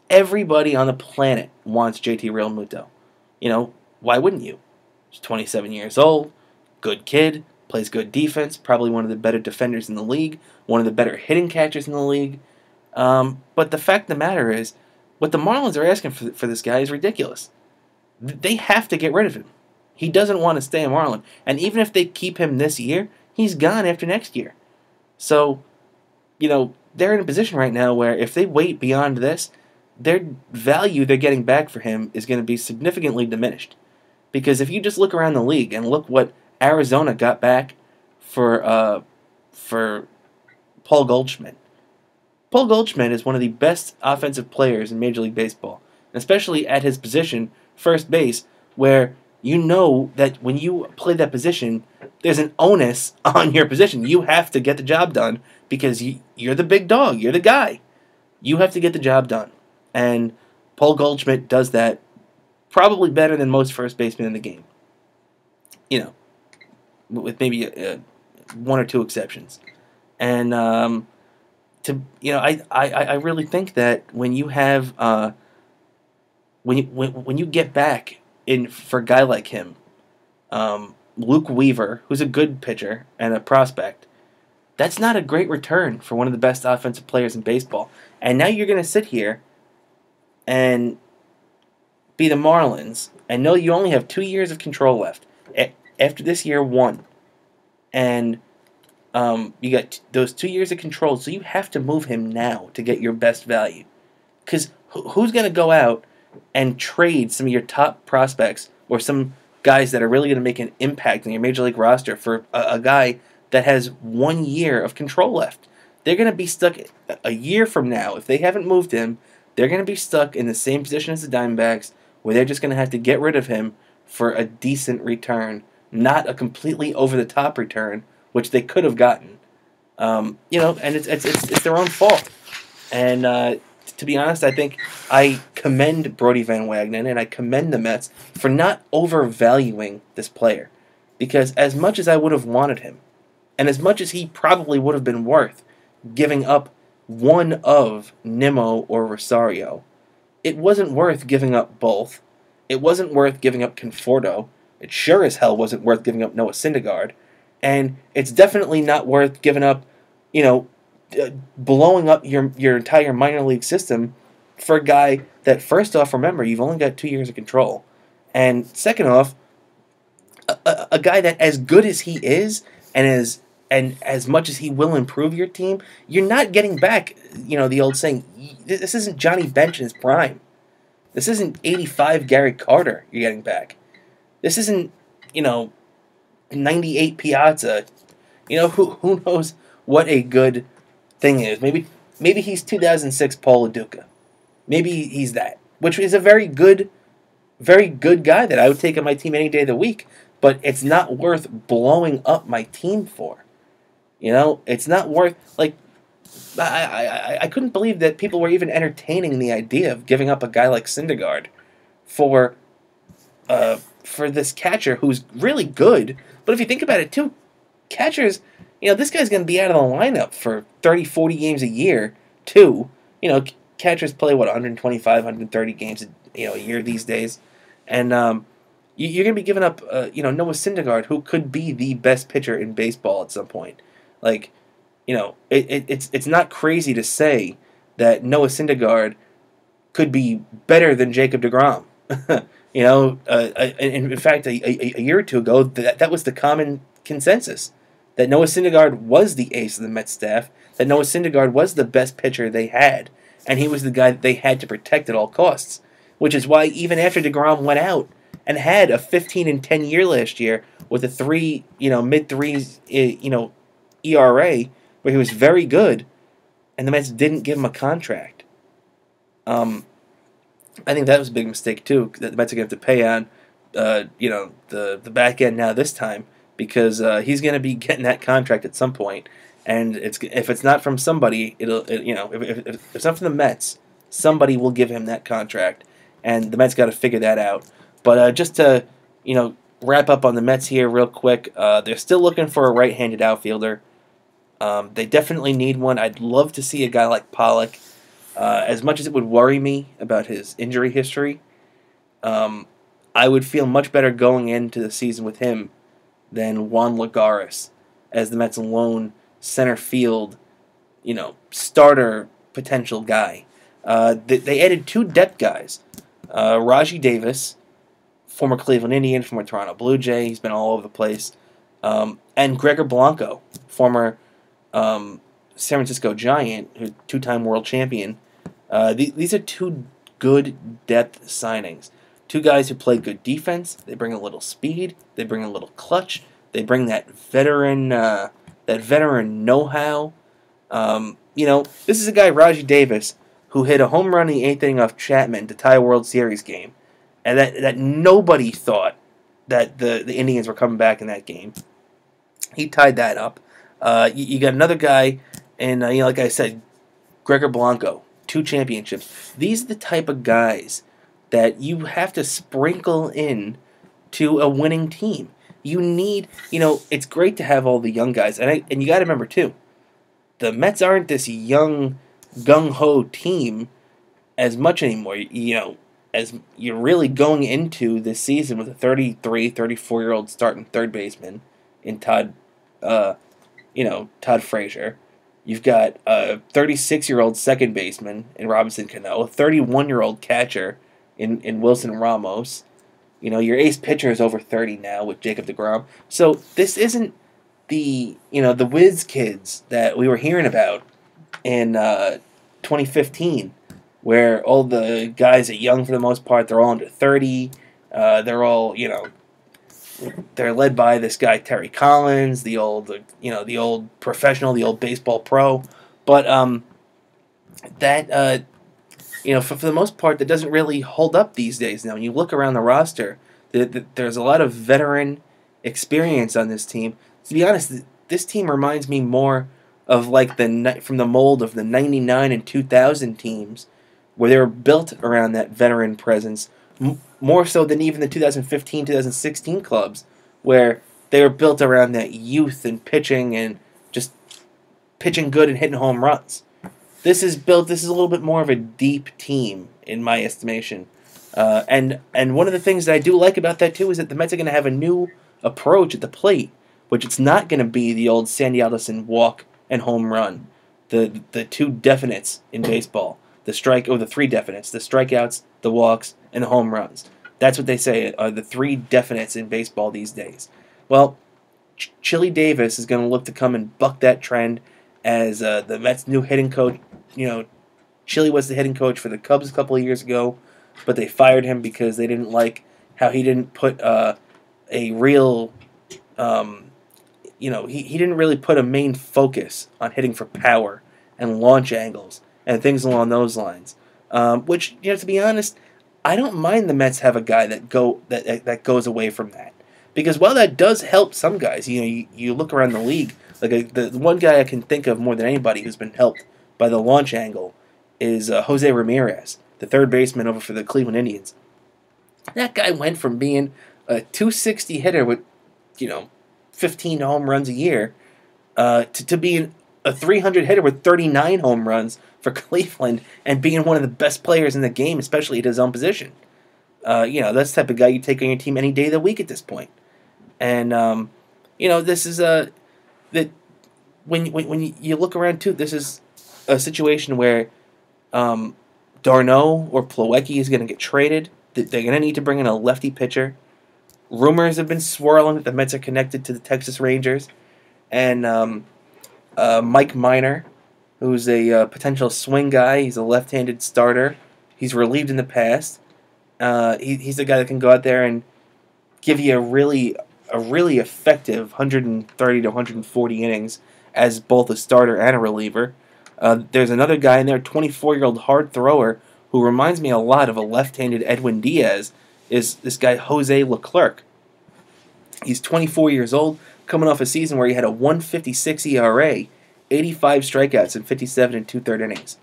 Everybody on the planet wants JT Realmuto. Why wouldn't you? He's 27 years old, good kid, plays good defense, probably one of the better defenders in the league, one of the better hitting catchers in the league. But the fact of the matter is, what the Marlins are asking for this guy is ridiculous. They have to get rid of him. He doesn't want to stay a Marlin. And even if they keep him this year, he's gone after next year. So, they're in a position right now where if they wait beyond this, their value they're getting back for him is going to be significantly diminished. Because if you just look around the league and look what Arizona got back for Paul Goldschmidt. Paul Goldschmidt is one of the best offensive players in Major League Baseball, especially at his position, first base, where you know that when you play that position, there's an onus on your position. You have to get the job done because you're the big dog. You're the guy. You have to get the job done. And Paul Goldschmidt does that probably better than most first basemen in the game. With maybe one or two exceptions. And I really think that when you have when you get back in for a guy like him, Luke Weaver, who's a good pitcher and a prospect, that's not a great return for one of the best offensive players in baseball. And now you're going to sit here and be the Marlins and know you only have 2 years of control left. After this year, 1. And you got those 2 years of control, so you have to move him now to get your best value. Because who's going to go out and trade some of your top prospects or some guys that are really going to make an impact on your Major League roster for a guy that has 1 year of control left? They're going to be stuck a year from now. If they haven't moved him, they're going to be stuck in the same position as the Diamondbacks, where they're just going to have to get rid of him for a decent return, not a completely over-the-top return, which they could have gotten. And it's their own fault. And to be honest, I think I commend Brodie Van Wagenen and I commend the Mets for not overvaluing this player. Because as much as I would have wanted him, and as much as he probably would have been worth giving up one of Nimmo or Rosario, it wasn't worth giving up both. It wasn't worth giving up Conforto. It sure as hell wasn't worth giving up Noah Syndergaard. And it's definitely not worth giving up, blowing up your entire minor league system for a guy that, first off, remember, you've only got 2 years of control. And second off, a guy that, as good as he is, and as much as he will improve your team, you're not getting back, the old saying, this isn't Johnny Bench in his prime. This isn't 85 Gary Carter you're getting back. This isn't, 98 Piazza. Who knows what a good thing is. Maybe he's 2006 Paul LaDuca. Maybe he's that, which is a very good guy that I would take on my team any day of the week, but it's not worth blowing up my team for. It's not worth, I couldn't believe that people were even entertaining the idea of giving up a guy like Syndergaard for this catcher who's really good. But if you think about it too, catchers, this guy's going to be out of the lineup for 30, 40 games a year too. Catchers play 125, 130 games a year these days, and you're going to be giving up Noah Syndergaard, who could be the best pitcher in baseball at some point. It's not crazy to say that Noah Syndergaard could be better than Jacob deGrom. In fact, a year or two ago, that was the common consensus, that Noah Syndergaard was the ace of the Mets staff, that Noah Syndergaard was the best pitcher they had, and he was the guy that they had to protect at all costs, which is why even after deGrom went out and had a 15-10 year last year with a mid-threes, ERA, where he was very good, and the Mets didn't give him a contract. I think that was a big mistake too, that the Mets are going to have to pay on, the back end now this time, because he's going to be getting that contract at some point, and if it's not from somebody, if it's not from the Mets, somebody will give him that contract, and the Mets got to figure that out. But just to wrap up on the Mets here real quick, they're still looking for a right-handed outfielder. They definitely need one. I'd love to see a guy like Pollock. As much as it would worry me about his injury history, I would feel much better going into the season with him than Juan Lagares as the Mets' lone center field, starter potential guy. They added 2 depth guys. Raji Davis, former Cleveland Indian, former Toronto Blue Jay, he's been all over the place. And Gregor Blanco, former San Francisco Giant, 2-time world champion. These are 2 good depth signings. 2 guys who play good defense. They bring a little speed. They bring a little clutch. They bring that veteran know-how. This is a guy, Raji Davis, who hit a home run in the 8th inning off Chapman to tie a World Series game, and that nobody thought that the Indians were coming back in that game. He tied that up. You got another guy, and like I said, Gregor Blanco, 2 championships. These are the type of guys that you have to sprinkle in to a winning team. You need, it's great to have all the young guys, and you got to remember too, the Mets aren't this young gung-ho team as much anymore. As you're really going into this season with a 33, 34-year-old starting third baseman in Todd Frazier. You've got a 36-year-old second baseman in Robinson Cano, a 31-year-old catcher in Wilson Ramos. Your ace pitcher is over 30 now with Jacob deGrom. So this isn't the whiz kids that we were hearing about in 2015, where all the guys are young for the most part. They're all under 30. They're all, they're led by this guy Terry Collins, the old professional, the old baseball pro. But for the most part, that doesn't really hold up these days. Now, when you look around the roster, there's a lot of veteran experience on this team. To be honest, this team reminds me more of from the mold of the 99 and 2000 teams, where they were built around that veteran presence, more so than even the 2015, 2016 clubs, where they were built around that youth and pitching and just pitching good and hitting home runs. This is a little bit more of a deep team, in my estimation. And one of the things that I do like about that, too, is that the Mets are going to have a new approach at the plate, which it's not going to be the old Sandy Alderson walk and home run, the 2 definites in baseball, the 3 definites, the strikeouts, the walks, and the home runs. That's what they say are the 3 definites in baseball these days. Well, Chili Davis is going to look to come and buck that trend as the Mets' new hitting coach. Chili was the hitting coach for the Cubs a couple of years ago, but they fired him because they didn't like how he didn't put a real, he didn't really put a main focus on hitting for power and launch angles and things along those lines. Which, to be honest, I don't mind the Mets have a guy that goes away from that, because while that does help some guys, you look around the league, the one guy I can think of more than anybody who's been helped by the launch angle is Jose Ramirez, the third baseman over for the Cleveland Indians. That guy went from being a 260 hitter with 15 home runs a year to being a 300 hitter with 39 home runs for Cleveland and being one of the best players in the game, especially at his own position. That's the type of guy you take on your team any day of the week at this point. And this is that when you look around too, this is a situation where Darno or Plawecki is going to get traded. They're going to need to bring in a lefty pitcher. Rumors have been swirling that the Mets are connected to the Texas Rangers, and Mike Minor, who's a potential swing guy. He's a left-handed starter. He's relieved in the past. He's the guy that can go out there and give you a really effective 130 to 140 innings as both a starter and a reliever. There's another guy in there, 24-year-old hard thrower, who reminds me a lot of a left-handed Edwin Diaz, is this guy Jose Leclerc. He's 24 years old, coming off a season where he had a 1.56 ERA, 85 strikeouts, and 57 2/3 innings.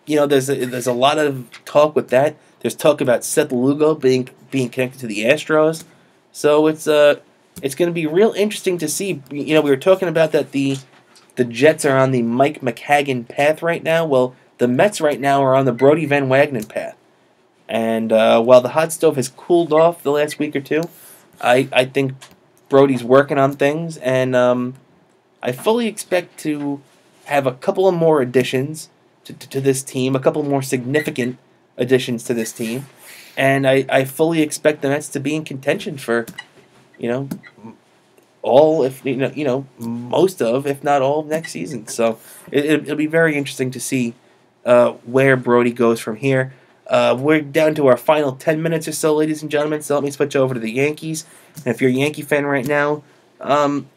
There's a lot of talk with that. There's talk about Seth Lugo being connected to the Astros. So it's going to be real interesting to see. We were talking about that the Jets are on the Mike McCagan path right now. Well, the Mets right now are on the Brody Van Wagenen path. And while the hot stove has cooled off the last week or two, I think Brody's working on things, and I fully expect to have a couple of more additions to this team, a couple more significant additions to this team, and I fully expect the Mets to be in contention for, all, if most of, if not all, of next season. So it'll be very interesting to see where Brody goes from here. We're down to our final 10 minutes or so, ladies and gentlemen, so let me switch over to the Yankees. And if you're a Yankee fan right now,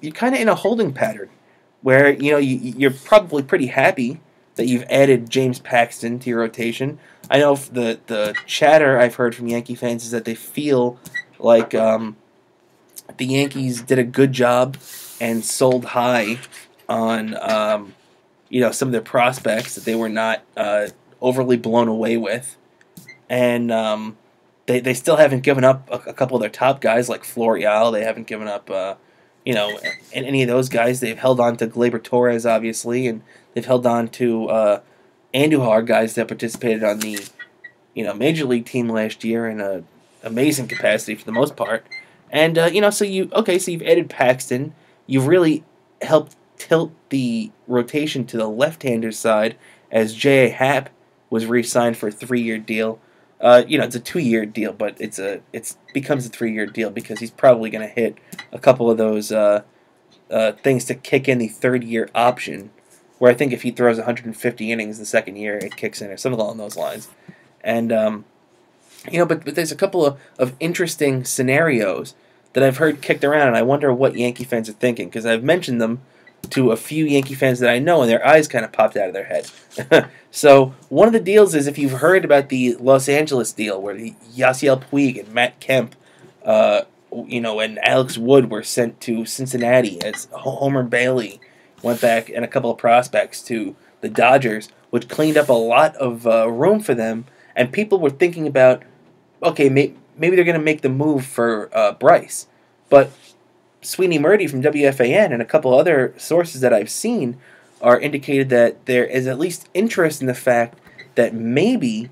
you're kind of in a holding pattern where, you're probably pretty happy that you've added James Paxton to your rotation. I know the chatter I've heard from Yankee fans is that they feel like the Yankees did a good job and sold high on some of their prospects that they were not overly blown away with. And they still haven't given up a couple of their top guys like Florial. They haven't given up, any of those guys. They've held on to Gleyber Torres, obviously, and they've held on to Andujar, guys that participated on the major league team last year in an amazing capacity for the most part. And so you've added Paxton. You've really helped tilt the rotation to the left-hander's side as J.A. Happ was re-signed for a 3-year deal. It's a 2-year deal, but it becomes a 3-year deal because he's probably going to hit a couple of those things to kick in the 3rd-year option, where I think if he throws 150 innings the 2nd year, it kicks in or something along those lines. And but there's a couple of interesting scenarios that I've heard kicked around, and I wonder what Yankee fans are thinking, because I've mentioned them to a few Yankee fans that I know, and their eyes kind of popped out of their head. So one of the deals is, if you've heard about the Los Angeles deal, where Yasiel Puig and Matt Kemp, and Alex Wood were sent to Cincinnati, as Homer Bailey went back, and a couple of prospects to the Dodgers, which cleaned up a lot of room for them, and people were thinking about, okay, maybe they're going to make the move for Bryce. But Sweeney Murdy from WFAN and a couple other sources that I've seen are indicated that there is at least interest in the fact that maybe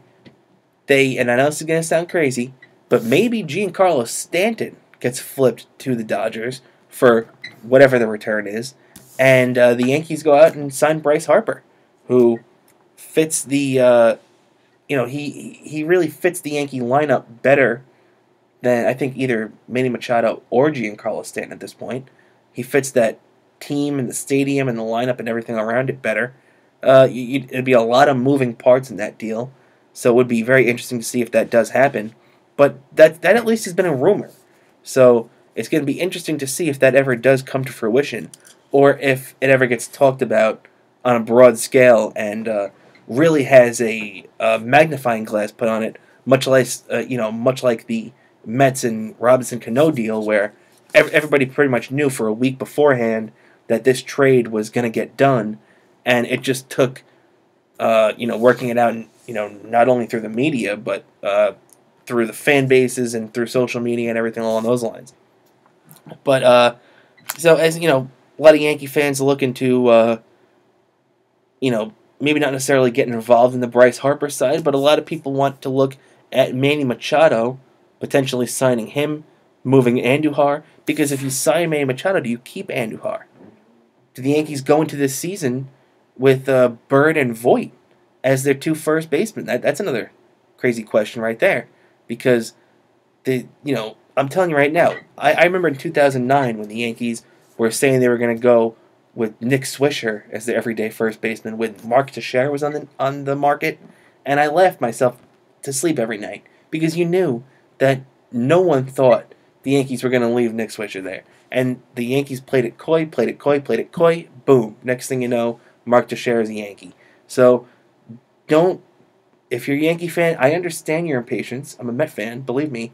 and I know this is going to sound crazy, but maybe Giancarlo Stanton gets flipped to the Dodgers for whatever the return is, and the Yankees go out and sign Bryce Harper, who fits the, he really fits the Yankee lineup better than I think either Manny Machado or Giancarlo Stanton at this point. He fits that team and the stadium and the lineup and everything around it better. It'd be a lot of moving parts in that deal, so it would be very interesting to see if that does happen. But that at least has been a rumor. So it's going to be interesting to see if that ever does come to fruition, or if it ever gets talked about on a broad scale and really has a magnifying glass put on it, much like the Mets and Robinson Cano deal, where everybody pretty much knew for a week beforehand that this trade was going to get done, and it just took working it out, not only through the media but through the fan bases and through social media and everything along those lines. But so as a lot of Yankee fans are looking to maybe not necessarily getting involved in the Bryce Harper side, but a lot of people want to look at Manny Machado, potentially signing him, moving Andujar, because if you sign Manny Machado, do you keep Andujar? Do the Yankees go into this season with Bird and Voit as their 2 first basemen? That's another crazy question right there, because I'm telling you right now, I remember in 2009 when the Yankees were saying they were going to go with Nick Swisher as their everyday first baseman, when Mark Teixeira was on the market, and I laughed myself to sleep every night, because you knew that no one thought the Yankees were going to leave Nick Swisher there. And the Yankees played it coy, boom. Next thing you know, Mark Teixeira is a Yankee. So if you're a Yankee fan, I understand your impatience. I'm a Met fan, believe me.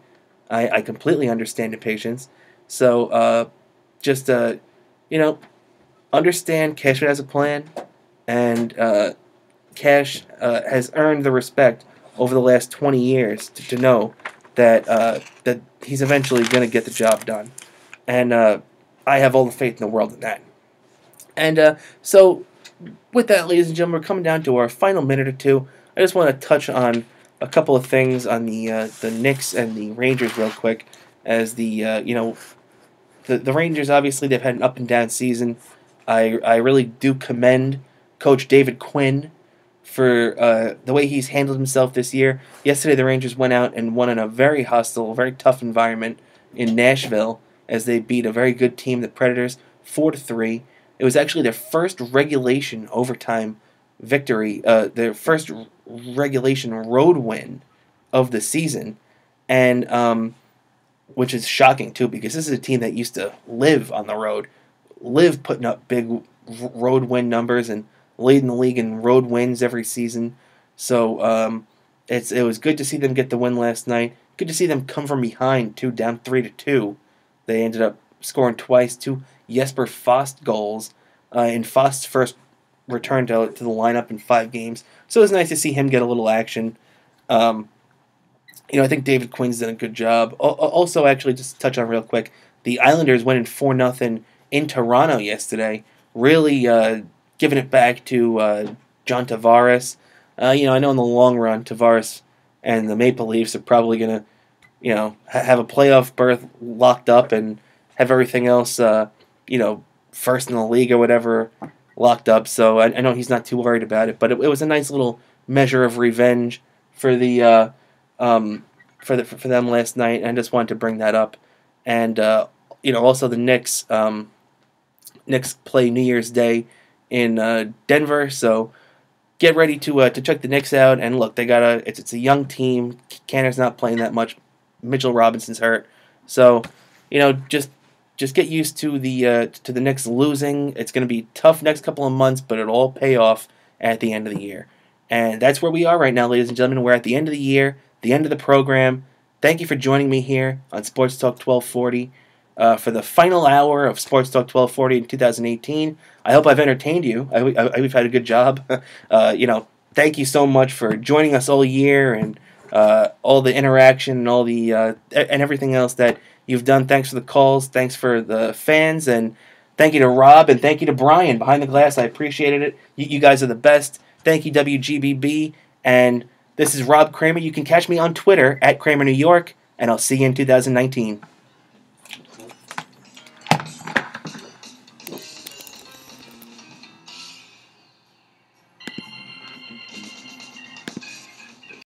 I completely understand impatience. So understand Cashman has a plan, and Cash has earned the respect over the last 20 years to know that he's eventually going to get the job done. And I have all the faith in the world in that. And so with that, ladies and gentlemen, we're coming down to our final minute or two. I just want to touch on a couple of things on the Knicks and the Rangers real quick, as the Rangers, obviously they've had an up and down season. I really do commend Coach David Quinn for the way he's handled himself this year. Yesterday the Rangers went out and won in a very hostile, very tough environment in Nashville as they beat a very good team, the Predators, 4-3. It was actually their first regulation overtime victory, their first regulation road win of the season, and which is shocking too, because this is a team that used to live on the road, live putting up big road win numbers and leading the league in road wins every season. So it was good to see them get the win last night. Good to see them come from behind too, down 3-2. They ended up scoring twice, 2 Jesper Fast goals in Fast's first return to the lineup in 5 games. So it was nice to see him get a little action. I think David Quinn's done a good job. Also, actually, just to touch on real quick, the Islanders winning 4-0 in Toronto yesterday. Really giving it back to John Tavares. I know in the long run, Tavares and the Maple Leafs are probably going to, have a playoff berth locked up and have everything else, first in the league or whatever locked up. So I know he's not too worried about it, but it was a nice little measure of revenge for the for them last night, and I just wanted to bring that up. And also the Knicks play New Year's Day in Denver, so get ready to check the Knicks out. And look, it's a young team. Canner's not playing that much. Mitchell Robinson's hurt, so just get used to the Knicks losing. It's going to be tough next couple of months, but it'll all pay off at the end of the year. And that's where we are right now, ladies and gentlemen. We're at the end of the year, the end of the program. Thank you for joining me here on Sports Talk 1240 for the final hour of Sports Talk 1240 in 2018. I hope I've entertained you. We've had a good job. Thank you so much for joining us all year, and all the interaction and all the and everything else that you've done. Thanks for the calls. Thanks for the fans, and thank you to Rob, and thank you to Brian behind the glass. I appreciated it. You guys are the best. Thank you, WGBB. And this is Rob Cramer. You can catch me on Twitter at Cramer New York, and I'll see you in 2019.